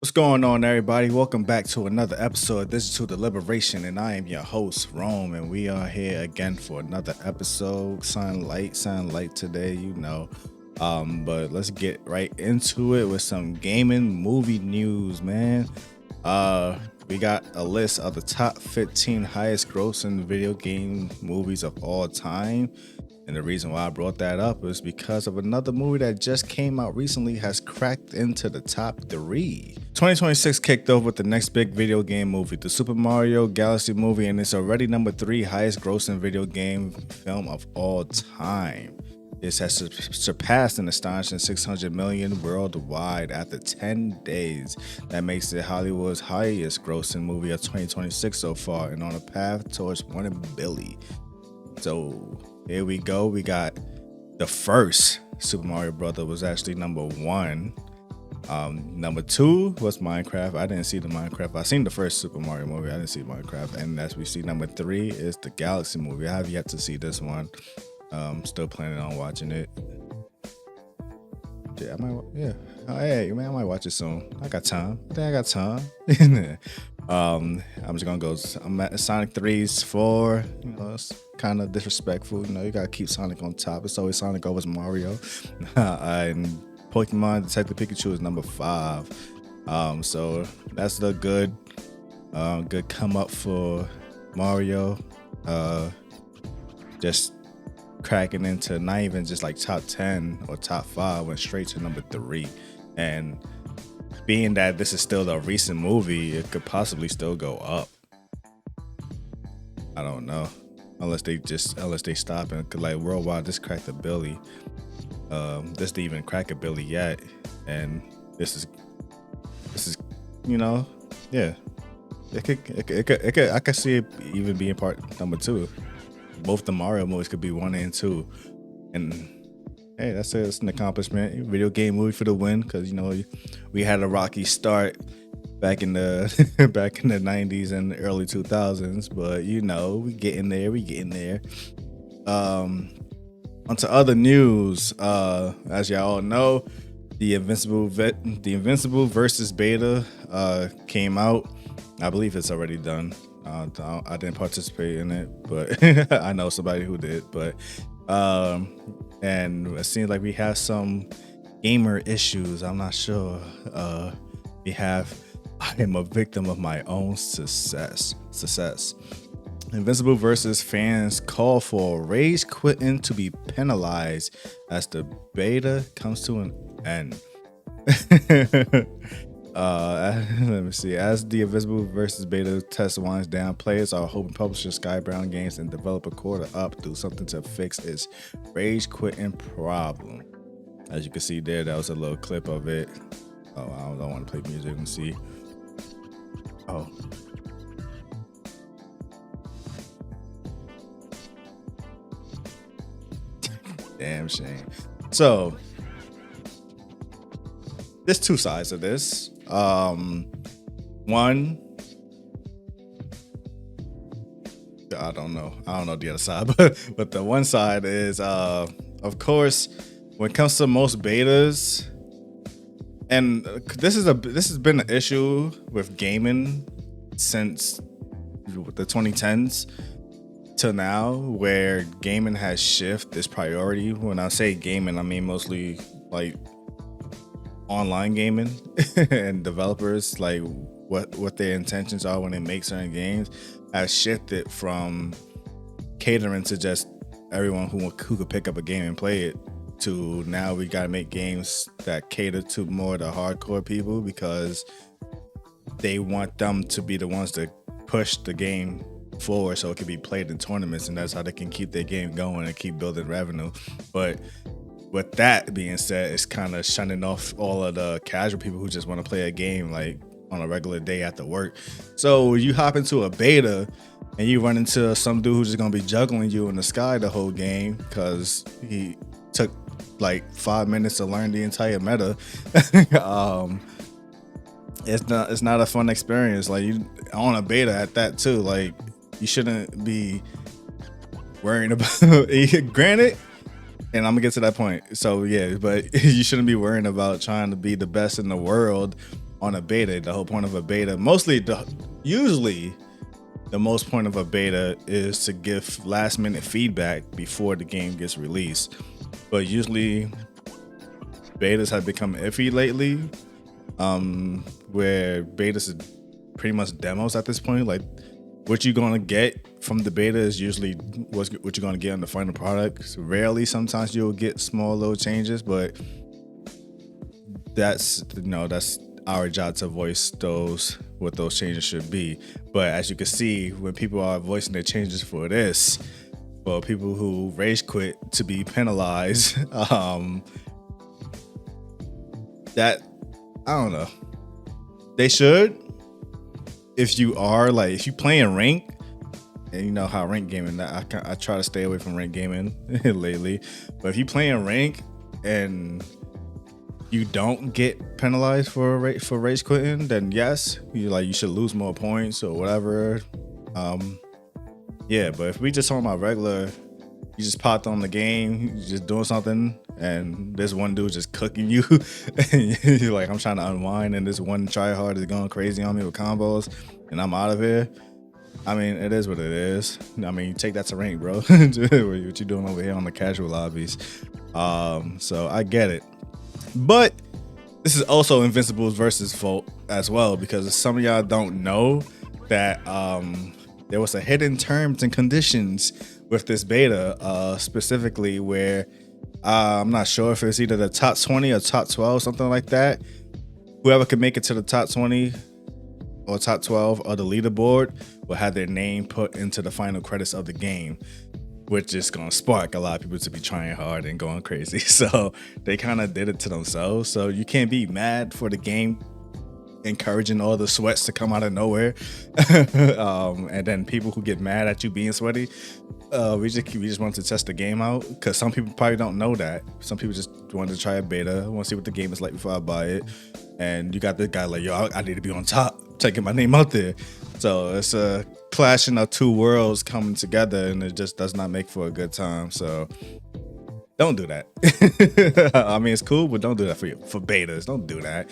What's going on, everybody? Welcome back to another episode of Digital Deliberation, and I am your host, Rome, and we are here again for another episode. Sound light today, but let's get right into it with some gaming movie news, man. We got a list of the top 15 highest grossing video game movies of all time. And the reason why I brought that up is because of another movie that just came out recently has cracked into the top 3. 2026 kicked off with the next big video game movie, the Super Mario Galaxy movie, and it's already number 3 highest grossing video game film of all time. This has surpassed an astonishing 600 million worldwide after 10 days. That makes it Hollywood's highest grossing movie of 2026 so far, and on a path towards $1 billion. So here we go. We got the first Super Mario Brother was actually number 1. Number 2 was Minecraft. I didn't see the Minecraft. I seen the first Super Mario movie. I didn't see Minecraft. And as we see, number 3 is the Galaxy movie. I have yet to see this one. Still planning on watching it. Yeah, I might watch it soon. I got time. I think I got time. I'm just gonna go. I'm at Sonic 3's 4. It's kind of disrespectful. You gotta keep Sonic on top. It's always Sonic over Mario. And Pokemon Detective Pikachu is number 5. So that's the good come up for Mario. Just cracking into not even just like top 10 or top 5, went straight to number 3. And being that this is still a recent movie, it could possibly still go up. I don't know, unless they stop and like worldwide this cracked $1 billion. This didn't even crack $1 billion yet, and this is yeah. It could I could see it even being part number 2. Both the Mario movies could be 1 and 2, and hey, that's an accomplishment. Video game movie for the win, because we had a rocky start back in the back in the 90s and the early 2000s, but we getting there. Onto other news. As y'all all know, the Invincible versus Beta came out. I believe it's already done. I didn't participate in it, but I know somebody who did. But and it seems like we have some gamer issues. I'm not sure. We have I am a victim of my own success. Invincible versus fans call for rage quitting to be penalized as the beta comes to an end. Let me see. As the Invincible versus Beta test winds down, players are hoping publisher Skybound Games and developer Quarter Up do something to fix its rage quitting problem. As you can see there, that was a little clip of it. Oh, I don't want to play music. Let me see. Oh. Damn shame. So there's 2 sides of this. One, I don't know the other side, but the one side is, of course, when it comes to most betas, and this has been an issue with gaming since the 2010s till now, where gaming has shifted its priority. When I say gaming, I mean mostly like online gaming and developers, like what their intentions are when they make certain games, has shifted from catering to just everyone who could pick up a game and play it, to now we gotta make games that cater to more the hardcore people, because they want them to be the ones to push the game forward so it can be played in tournaments, and that's how they can keep their game going and keep building revenue. But with that being said, it's kind of shunning off all of the casual people who just want to play a game like on a regular day after work. So you hop into a beta and you run into some dude who's just gonna be juggling you in the sky the whole game because he took like 5 minutes to learn the entire meta. It's not a fun experience. Like, you on a beta at that too. Like, you shouldn't be worrying about granted, and I'm gonna get to that point. So yeah, but you shouldn't be worrying about trying to be the best in the world on a beta. The whole point of a beta, usually the most point of a beta is to give last minute feedback before the game gets released. But usually betas have become iffy lately, where betas are pretty much demos at this point. Like, what you're gonna get from the beta is usually what you're gonna get on the final product. So rarely, sometimes you'll get small little changes, but that's our job to voice what those changes should be. But as you can see, when people are voicing their changes for people who rage quit to be penalized, that I don't know. They should. If you playing rank, and you know how rank gaming, I try to stay away from rank gaming lately. But if you playing rank and you don't get penalized for rage quitting, then yes, you should lose more points or whatever. Yeah, but if we just talking about regular, you just popped on the game, you just doing something, and this one dude just cooking you, and you're like, I'm trying to unwind, and this one tryhard is going crazy on me with combos, and I'm out of here. I mean, it is what it is. I mean, take that to rank, bro. What you doing over here on the casual lobbies? So I get it. But this is also Invincible's versus fault as well, because some of y'all don't know that there was a hidden terms and conditions with this beta, specifically where I'm not sure if it's either the top 20 or top 12, something like that. Whoever could make it to the top 20 or top 12 of the leaderboard will have their name put into the final credits of the game, which is going to spark a lot of people to be trying hard and going crazy. So they kind of did it to themselves. So you can't be mad for the game encouraging all the sweats to come out of nowhere. And then people who get mad at you being sweaty, we just want to test the game out, because some people probably don't know that. Some people just want to try a beta, want to see what the game is like before I buy it. And you got this guy like, yo, I need to be on top, taking my name out there. So it's a clashing of two worlds coming together, and it just does not make for a good time. So don't do that. I mean, it's cool, but don't do that for betas. Don't do that.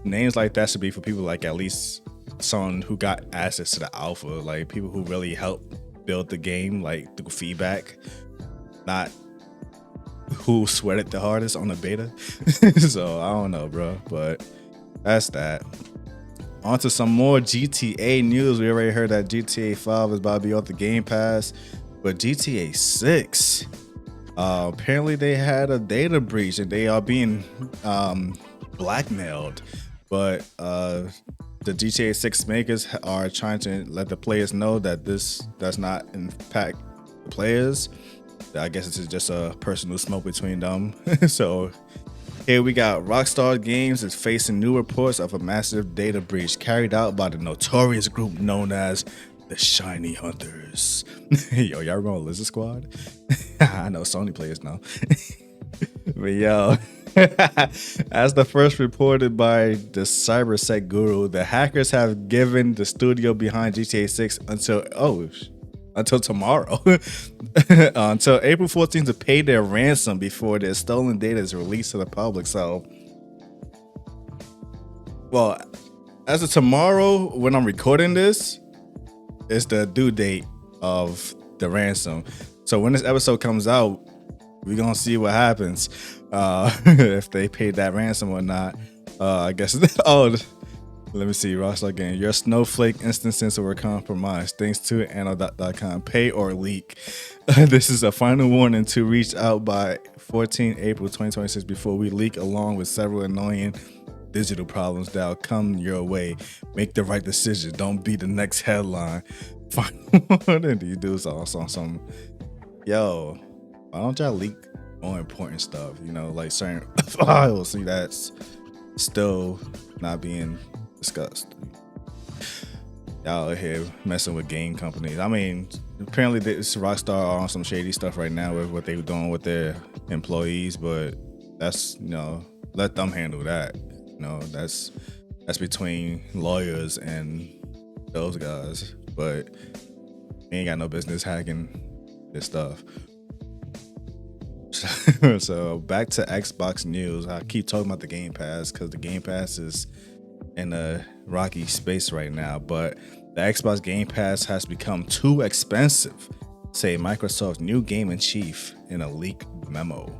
Names like that should be for people like at least someone who got access to the alpha, like people who really helped build the game, like through feedback, not who sweated the hardest on the beta. So I don't know, bro, but that's that. On to some more GTA news. We already heard that GTA 5 is about to be off the Game Pass, but GTA 6, apparently they had a data breach and they are being blackmailed. But the GTA 6 makers are trying to let the players know that this does not impact the players. I guess it's just a personal smoke between them. So here we got Rockstar Games is facing new reports of a massive data breach carried out by the notorious group known as the Shiny Hunters. Yo, y'all remember Lizard Squad? I know Sony players know. But yo, as the first reported by the cybersec guru, the hackers have given the studio behind GTA 6 until tomorrow, until April 14th to pay their ransom before their stolen data is released to the public. So, well, as of tomorrow, when I'm recording this, it's the due date of the ransom. So when this episode comes out, we're gonna see what happens, if they paid that ransom or not. I guess. Oh, let me see. Ross again. Your Snowflake instances were compromised thanks to Anno.com. Pay or leak. This is a final warning to reach out by 14 April 2026 before we leak, along with several annoying digital problems that'll come your way. Make the right decision. Don't be the next headline. Final warning. These dudes are on some. Yo, why don't y'all leak more important stuff? You know, like certain files. See, that's still not being discussed. Y'all out here messing with game companies. I mean, apparently this Rockstar are on some shady stuff right now with what they're doing with their employees, but that's, you know, let them handle that. You know, that's between lawyers and those guys. But we ain't got no business hacking this stuff. So back to Xbox news. I keep talking about the Game Pass because the Game Pass is in a rocky space right now, but the Xbox Game Pass has become too expensive, say Microsoft's new game in chief in a leaked memo.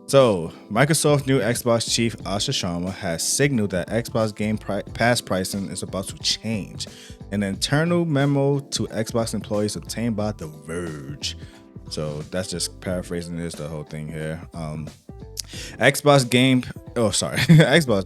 So, Microsoft new Xbox chief Asha Sharma has signaled that Xbox Game Pass pricing is about to change. An internal memo to Xbox employees obtained by The Verge. So that's just paraphrasing the whole thing here. Xbox,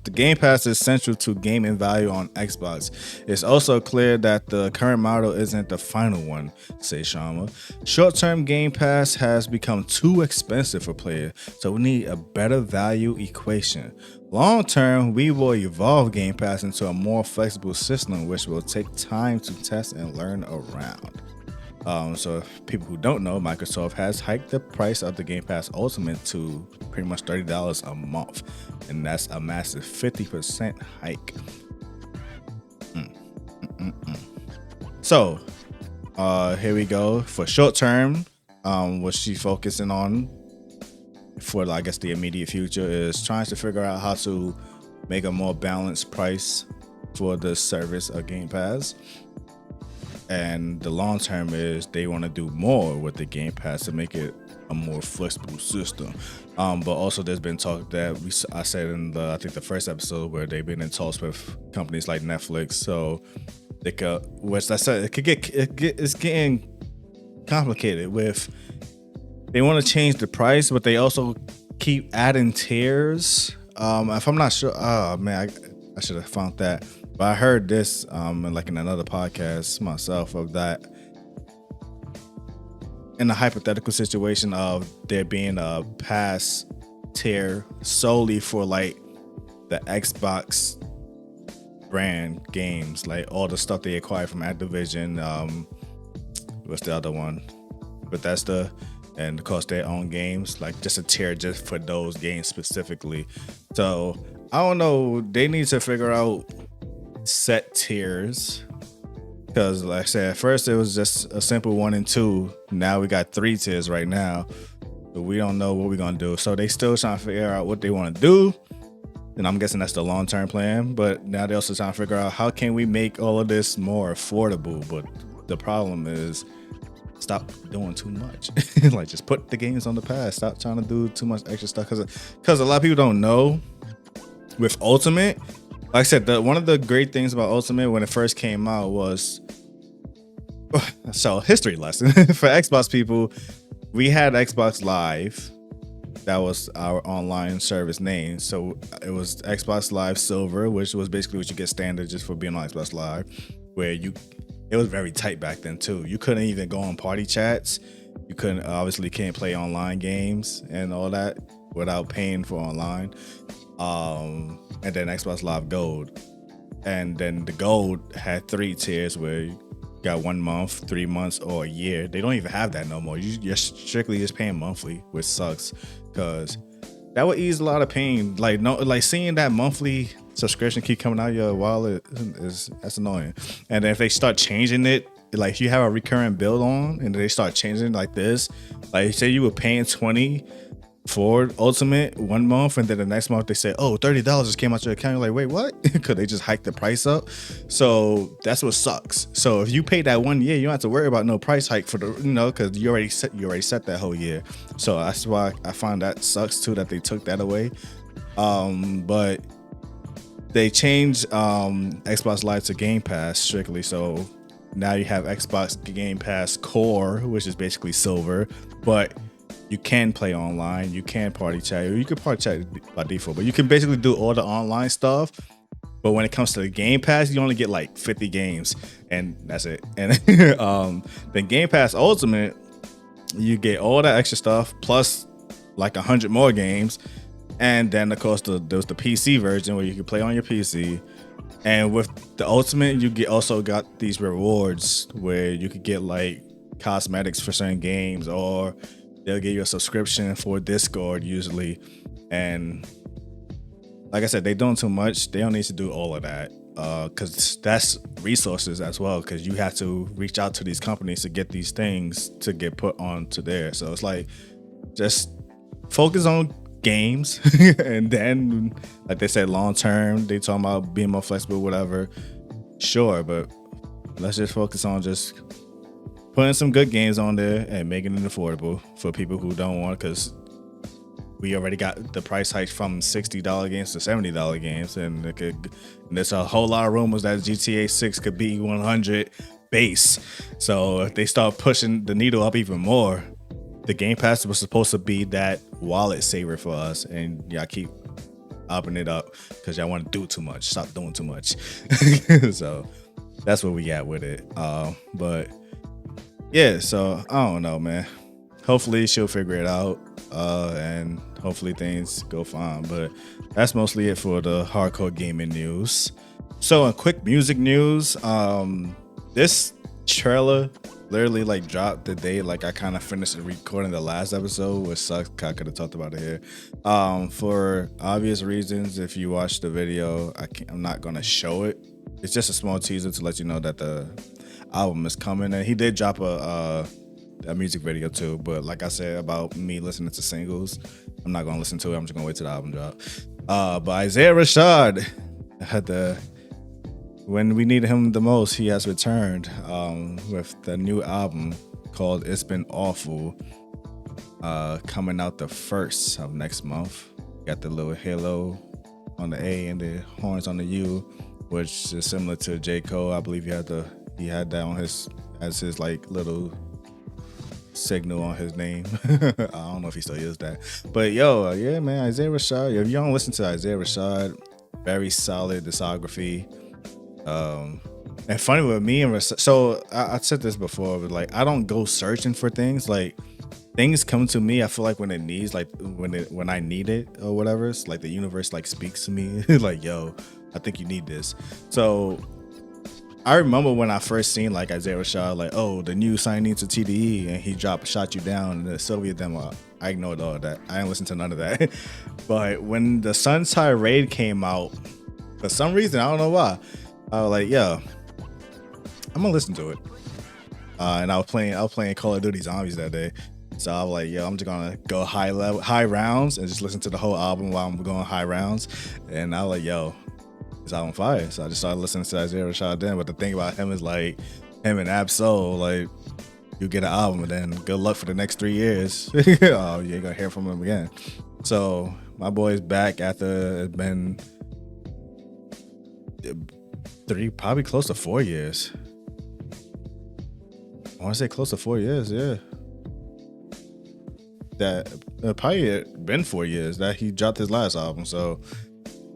the Game Pass is central to gaming value on Xbox. It's also clear that the current model isn't the final one, says Sharma. Short-term Game Pass has become too expensive for players, so we need a better value equation. Long-term, we will evolve Game Pass into a more flexible system, which will take time to test and learn around. So people who don't know, Microsoft has hiked the price of the Game Pass Ultimate to pretty much $30 a month, and that's a massive 50% hike. So here we go. For short term, what she's focusing on for, I guess, the immediate future is trying to figure out how to make a more balanced price for the service of Game Pass. And the long term is they want to do more with the Game Pass to make it a more flexible system. But also there's been talk that I said in I think the first episode, where they've been in talks with companies like Netflix, so they could, which I said it's getting complicated with, they want to change the price, but they also keep adding tiers. If I'm not sure, oh man, I should have found that. But I heard this in another podcast myself, of that in a hypothetical situation of there being a pass tier solely for like the Xbox brand games, like all the stuff they acquired from Activision, what's the other one? Bethesda, and of course their own games, like just a tier just for those games specifically. So I don't know, they need to figure out set tiers, because like I said, at first it was just a simple 1 and 2. Now we got 3 tiers right now, but we don't know what we're gonna do. So they still trying to figure out what they want to do, and I'm guessing that's the long-term plan. But now they're also trying to figure out how can we make all of this more affordable. But the problem is, stop doing too much. Like, just put the games on the pass. Stop trying to do too much extra stuff, because a lot of people don't know with Ultimate. Like I said, one of the great things about Ultimate when it first came out was, so history lesson for Xbox people, we had Xbox Live. That was our online service name. So it was Xbox Live Silver, which was basically what you get standard just for being on Xbox Live, where it was very tight back then too. You couldn't even go on party chats. You can't play online games and all that without paying for online. And then Xbox Live Gold, and then the Gold had 3 tiers where you got 1 month, 3 months, or a year. They don't even have that no more. You're strictly just paying monthly, which sucks, because that would ease a lot of pain. Like seeing that monthly subscription keep coming out of your wallet that's annoying. And then if they start changing it, like if you have a recurring bill on and they start changing like this, like say you were paying $20 for Ultimate 1 month, and then the next month they say, oh, $30 just came out your account. You're like, wait, what? Because they just hiked the price up. So that's what sucks. So if you pay that 1 year, you don't have to worry about no price hike for because you already set that whole year. So that's why I find that sucks too, that they took that away. But they changed Xbox Live to Game Pass strictly. So now you have Xbox Game Pass Core, which is basically silver, but you can play online, you can party chat, or you can party chat by default, but you can basically do all the online stuff. But when it comes to the Game Pass, you only get like 50 games, and that's it. And then Game Pass Ultimate, you get all that extra stuff plus like 100 more games. And then of course there was the PC version where you can play on your PC. And with the Ultimate, you also got these rewards where you could get like cosmetics for certain games, or they'll give you a subscription for Discord usually. And like I said, they're doing too much. They don't need to do all of that, because that's resources as well, because you have to reach out to these companies to get these things to get put onto there. So it's like, just focus on games, and then, like they said, long term, they talking about being more flexible, whatever. Sure, but let's just focus on just putting some good games on there and making it affordable for people who don't want, because we already got the price hike from $60 games to $70 games, and there's a whole lot of rumors that GTA 6 could be 100 base. So if they start pushing the needle up even more, the Game Pass was supposed to be that wallet saver for us, and y'all keep upping it up because y'all want to do too much. Stop doing too much. So that's where we at with it. But yeah, so I don't know, man. Hopefully she'll figure it out, and hopefully things go fine. But that's mostly it for the hardcore gaming news. So in quick music news, this trailer literally like dropped the day like I kind of finished recording the last episode, which sucks. I could have talked about it here. For obvious reasons, if you watch the video, I'm not gonna show it. It's just a small teaser to let you know that the album is coming, and he did drop a music video too. But like I said about me listening to singles, I'm not gonna listen to it. I'm just gonna wait till the album drop. But Isaiah Rashad had when we needed him the most, he has returned with the new album called It's Been Awful, coming out the 1st of next month. Got the little halo on the A and the horns on the U, which is similar to J. Cole. I believe he had that on his like little signal on his name. I don't know if he still uses that. But yeah, man, Isaiah Rashad. If you don't listen to Isaiah Rashad, very solid discography. And funny with me and Rashad, so I said this before, but like I don't go searching for things. Like things come to me. I feel like when it needs, like when I need it or whatever, it's like the universe like speaks to me. Like, yo, I think you need this. So I remember when I first seen like Isaiah Rashad, like, oh, the new signing to TDE, and he Shot You Down, and the Sylvia demo. I ignored all of that. I didn't listen to none of that. But when the Sun Tirade came out, for some reason, I don't know why, I was like, yo, I'm gonna listen to it. And I was playing Call of Duty Zombies that day. So I was like, yo, I'm just gonna go high rounds and just listen to the whole album while I'm going high rounds. And I was like, yo, this album fire. So I just started listening to Isaiah Rashad then. But the thing about him is like, him and Ab-Soul, like, you get an album and then good luck for the next 3 years. Oh, you ain't gonna hear from him again. So my boy's back after it's been probably close to 4 years. I want to say close to 4 years, yeah. That probably been 4 years that he dropped his last album. So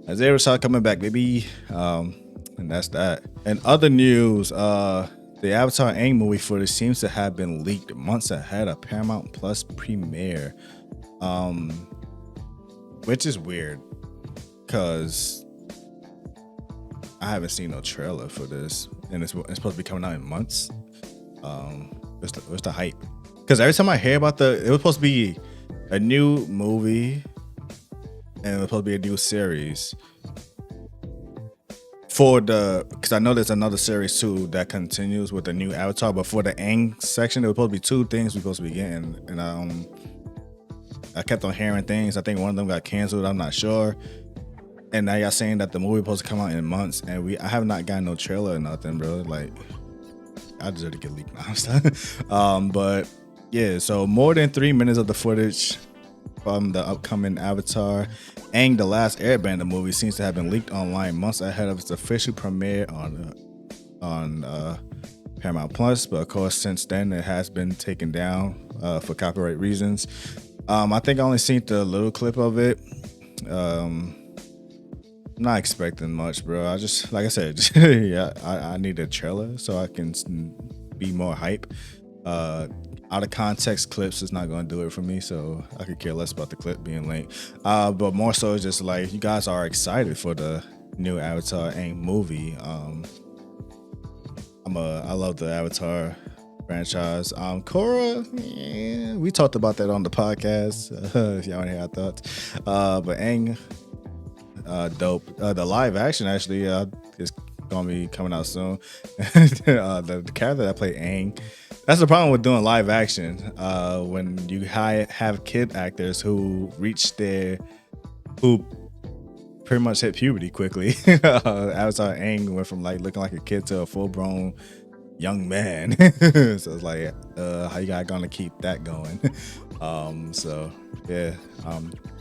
Isaiah Rashad coming back, baby. And that's that. And other news, the Avatar Aang movie footage seems to have been leaked months ahead of Paramount Plus premiere, which is weird because I haven't seen no trailer for this, and it's supposed to be coming out in months. What's the hype? Because every time I hear about it was supposed to be a new movie, and it was supposed to be a new series because I know there's another series too that continues with the new Avatar, but for the Aang section, there was supposed to be 2 things we're supposed to be getting, and I kept on hearing things. I think one of them got canceled. I'm not sure. And now y'all saying that the movie supposed to come out in months, and I have not gotten no trailer or nothing, bro. Like, I deserve to get leaked now. But yeah, so more than 3 minutes of the footage from the upcoming Avatar Aang the Last Airbender movie seems to have been leaked online months ahead of its official premiere on Paramount Plus. But of course, since then it has been taken down for copyright reasons. I think I only seen the little clip of it. Not expecting much, bro. I just, like I said, yeah, I need a trailer so I can be more hype. Out of context clips is not going to do it for me, so I could care less about the clip being linked. But more so, it's just like you guys are excited for the new Avatar Aang movie. I love the Avatar franchise. Korra, yeah, we talked about that on the podcast. If y'all want to hear our thoughts. But Aang, dope. The live action actually is gonna be coming out soon. The character that played Aang, That's the problem with doing live action. When you have kid actors who pretty much hit puberty quickly. Avatar Aang went from like looking like a kid to a full grown young man. So it's like, how you guys gonna keep that going? So yeah,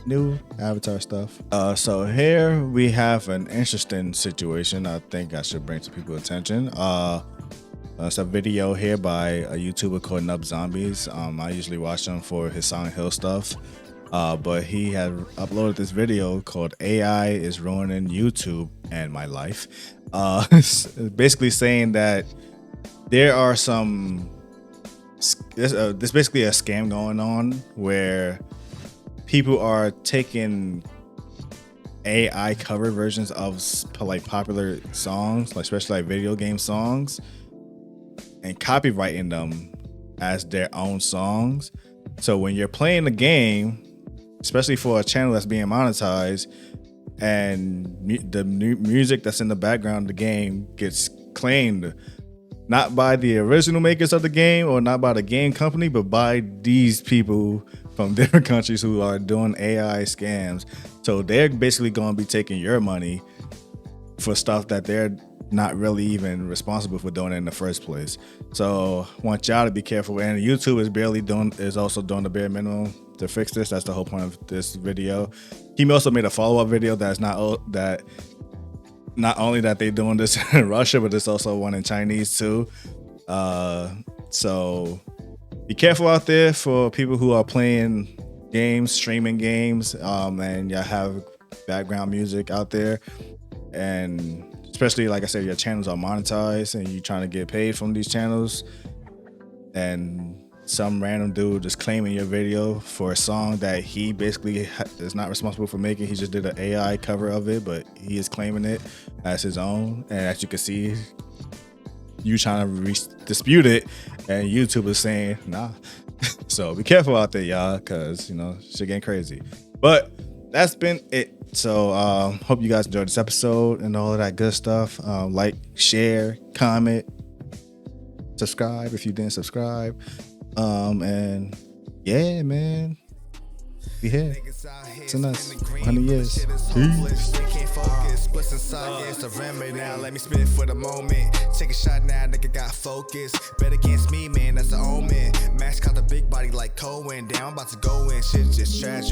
new Avatar stuff. So here we have an interesting situation I think I should bring to people's attention. It's a video here by a YouTuber called Nub Zombies. I usually watch him for his Silent Hill stuff. But he had uploaded this video called AI is Ruining YouTube and My Life. Basically saying that there are there's basically a scam going on where people are taking AI cover versions of like popular songs, like especially like video game songs, and copywriting them as their own songs. So when you're playing the game, especially for a channel that's being monetized, and the music that's in the background of the game gets claimed not by the original makers of the game or not by the game company, but by these people from different countries who are doing AI scams. So they're basically going to be taking your money for stuff that they're not really even responsible for doing it in the first place. So I want y'all to be careful. And YouTube is also doing the bare minimum to fix this. That's the whole point of this video. He also made a follow-up video that's not only that they're doing this in Russia, but there's also one in Chinese too. So be careful out there for people who are playing games, streaming games, and y'all have background music out there. And especially, like I said, your channels are monetized and you're trying to get paid from these channels, and some random dude is claiming your video for a song that he basically is not responsible for making. He just did an AI cover of it, but he is claiming it as his own. And as you can see, you trying to dispute it, and YouTube is saying nah. So be careful out there, y'all, because shit getting crazy. But that's been it. So hope you guys enjoyed this episode and all of that good stuff. Like, share, comment, subscribe if you didn't subscribe. And yeah, man, we here. It's in us. 100 years. Peace. Now let me spit for the moment. Take a shot now, nigga got focus. Bet against me, man, that's the omen. Max caught the big body like Cohen. Damn, I'm about to go in. Shit just tragic.